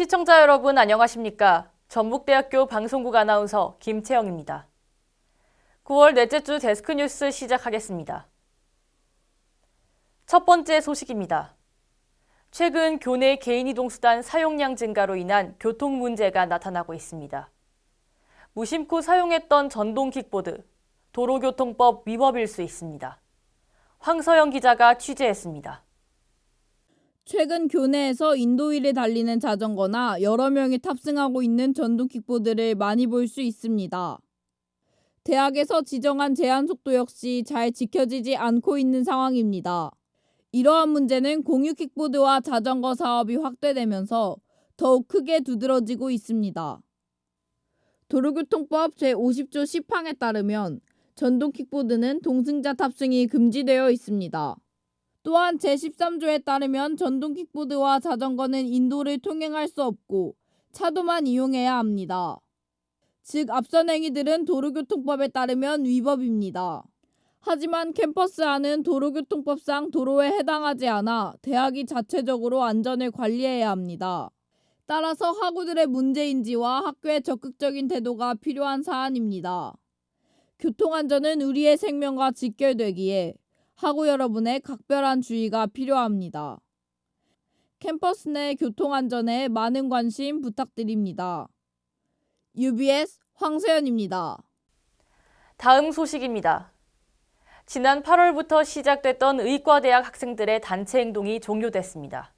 시청자 여러분 안녕하십니까? 전북대학교 방송국 아나운서 김채영입니다. 9월 넷째 주 데스크 뉴스 시작하겠습니다. 첫 번째 소식입니다. 최근 교내 개인이동수단 사용량 증가로 인한 교통 문제가 나타나고 있습니다. 무심코 사용했던 전동 킥보드, 도로교통법 위법일 수 있습니다. 황서영 기자가 취재했습니다. 최근 교내에서 인도위를 달리는 자전거나 여러 명이 탑승하고 있는 전동 킥보드를 많이 볼 수 있습니다. 대학에서 지정한 제한 속도 역시 잘 지켜지지 않고 있는 상황입니다. 이러한 문제는 공유 킥보드와 자전거 사업이 확대되면서 더욱 크게 두드러지고 있습니다. 도로교통법 제50조 10항에 따르면 전동 킥보드는 동승자 탑승이 금지되어 있습니다. 또한 제13조에 따르면 전동 킥보드와 자전거는 인도를 통행할 수 없고 차도만 이용해야 합니다. 즉 앞선 행위들은 도로교통법에 따르면 위법입니다. 하지만 캠퍼스 안은 도로교통법상 도로에 해당하지 않아 대학이 자체적으로 안전을 관리해야 합니다. 따라서 학우들의 문제인지와 학교의 적극적인 태도가 필요한 사안입니다. 교통안전은 우리의 생명과 직결되기에 학우 여러분의 각별한 주의가 필요합니다. 캠퍼스 내 교통안전에 많은 관심 부탁드립니다. UBS 황세연입니다. 다음 소식입니다. 지난 8월부터 시작됐던 의과대학 학생들의 단체 행동이 종료됐습니다.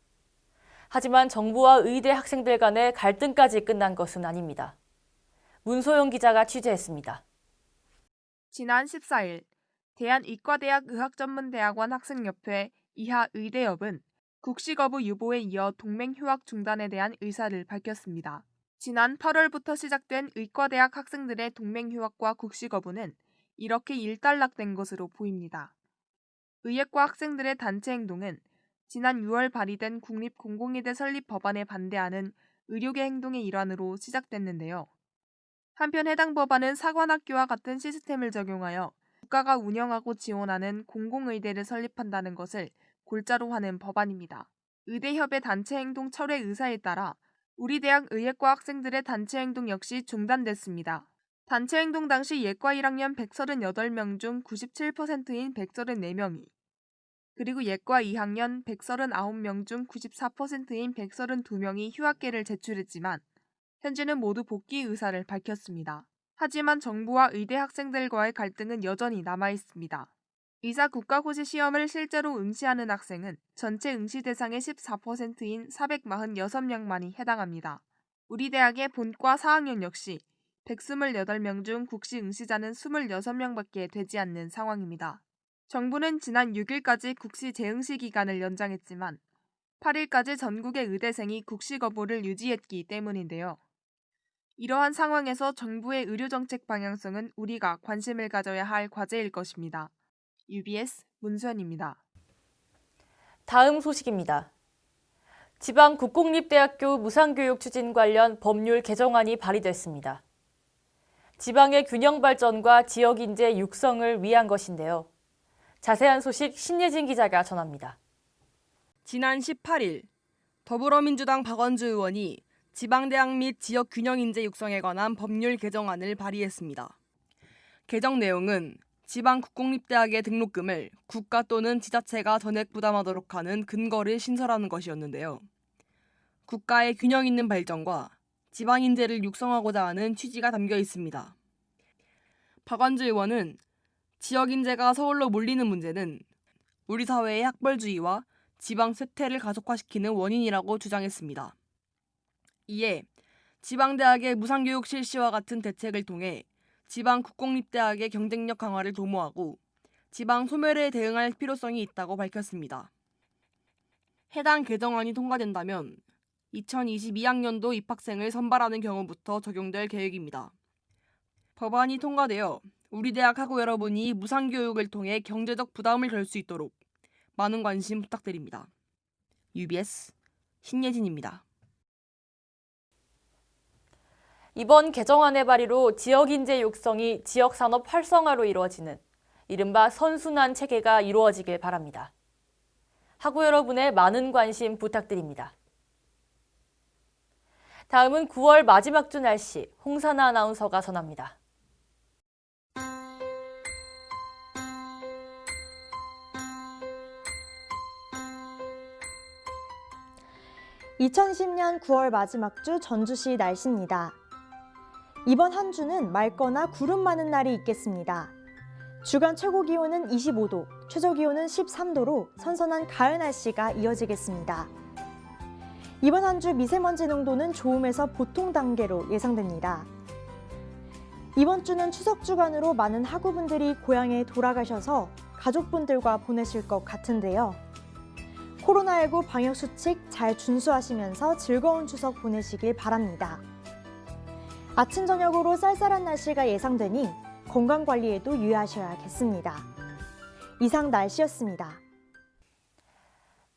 하지만 정부와 의대 학생들 간의 갈등까지 끝난 것은 아닙니다. 문소영 기자가 취재했습니다. 지난 14일 대한의과대학 의학전문대학원 학생협회 이하의대협은 국시거부 유보에 이어 동맹휴학 중단에 대한 의사를 밝혔습니다. 지난 8월부터 시작된 의과대학 학생들의 동맹휴학과 국시거부는 이렇게 일단락된 것으로 보입니다. 의예과 학생들의 단체 행동은 지난 6월 발의된 국립공공의대 설립 법안에 반대하는 의료계 행동의 일환으로 시작됐는데요. 한편 해당 법안은 사관학교와 같은 시스템을 적용하여 국가가 운영하고 지원하는 공공의대를 설립한다는 것을 골자로 하는 법안입니다. 의대협의 단체 행동 철회 의사에 따라 우리 대학 의예과 학생들의 단체 행동 역시 중단됐습니다. 단체 행동 당시 예과 1학년 138명 중 97%인 134명이 그리고 예과 2학년 139명 중 94%인 132명이 휴학계를 제출했지만 현재는 모두 복귀 의사를 밝혔습니다. 하지만 정부와 의대 학생들과의 갈등은 여전히 남아있습니다. 의사 국가고시 시험을 실제로 응시하는 학생은 전체 응시 대상의 14%인 446명만이 해당합니다. 우리 대학의 본과 4학년 역시 128명 중 국시 응시자는 26명밖에 되지 않는 상황입니다. 정부는 지난 6일까지 국시 재응시 기간을 연장했지만 8일까지 전국의 의대생이 국시 거부를 유지했기 때문인데요. 이러한 상황에서 정부의 의료정책 방향성은 우리가 관심을 가져야 할 과제일 것입니다. UBS 문수연입니다. 다음 소식입니다. 지방 국공립대학교 무상교육 추진 관련 법률 개정안이 발의됐습니다. 지방의 균형 발전과 지역 인재 육성을 위한 것인데요. 자세한 소식 신예진 기자가 전합니다. 지난 18일 더불어민주당 박원주 의원이 지방대학 및 지역 균형 인재 육성에 관한 법률 개정안을 발의했습니다. 개정 내용은 지방 국공립대학의 등록금을 국가 또는 지자체가 전액 부담하도록 하는 근거를 신설하는 것이었는데요. 국가의 균형 있는 발전과 지방 인재를 육성하고자 하는 취지가 담겨 있습니다. 박원주 의원은 지역 인재가 서울로 몰리는 문제는 우리 사회의 학벌주의와 지방 쇠퇴를 가속화시키는 원인이라고 주장했습니다. 이에 지방대학의 무상교육 실시와 같은 대책을 통해 지방 국공립대학의 경쟁력 강화를 도모하고 지방 소멸에 대응할 필요성이 있다고 밝혔습니다. 해당 개정안이 통과된다면 2022학년도 입학생을 선발하는 경우부터 적용될 계획입니다. 법안이 통과되어 우리 대학 학우 여러분이 무상교육을 통해 경제적 부담을 덜 수 있도록 많은 관심 부탁드립니다. UBS 신예진입니다. 이번 개정안의 발의로 지역 인재 육성이 지역 산업 활성화로 이루어지는 이른바 선순환 체계가 이루어지길 바랍니다. 학우 여러분의 많은 관심 부탁드립니다. 다음은 9월 마지막 주 날씨, 홍사나 아나운서가 전합니다. (2020년 9월) 마지막 주 전주시 날씨입니다. 이번 한 주는 맑거나 구름 많은 날이 있겠습니다. 주간 최고 기온은 25도, 최저 기온은 13도로 선선한 가을 날씨가 이어지겠습니다. 이번 한 주 미세먼지 농도는 좋음에서 보통 단계로 예상됩니다. 이번 주는 추석 주간으로 많은 학우분들이 고향에 돌아가셔서 가족분들과 보내실 것 같은데요. 코로나19 방역수칙 잘 준수하시면서 즐거운 추석 보내시길 바랍니다. 아침 저녁으로 쌀쌀한 날씨가 예상되니 건강관리에도 유의하셔야겠습니다. 이상 날씨였습니다.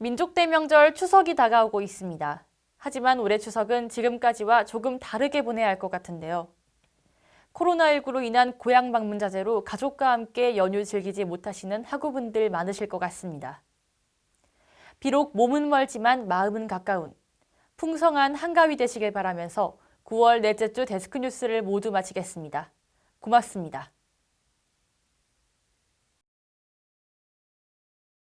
민족 대명절 추석이 다가오고 있습니다. 하지만 올해 추석은 지금까지와 조금 다르게 보내야 할 것 같은데요. 코로나19로 인한 고향 방문 자제로 가족과 함께 연휴 즐기지 못하시는 학우분들 많으실 것 같습니다. 비록 몸은 멀지만 마음은 가까운 풍성한 한가위 되시길 바라면서 9월 넷째 주 데스크 뉴스를 모두 마치겠습니다. 고맙습니다.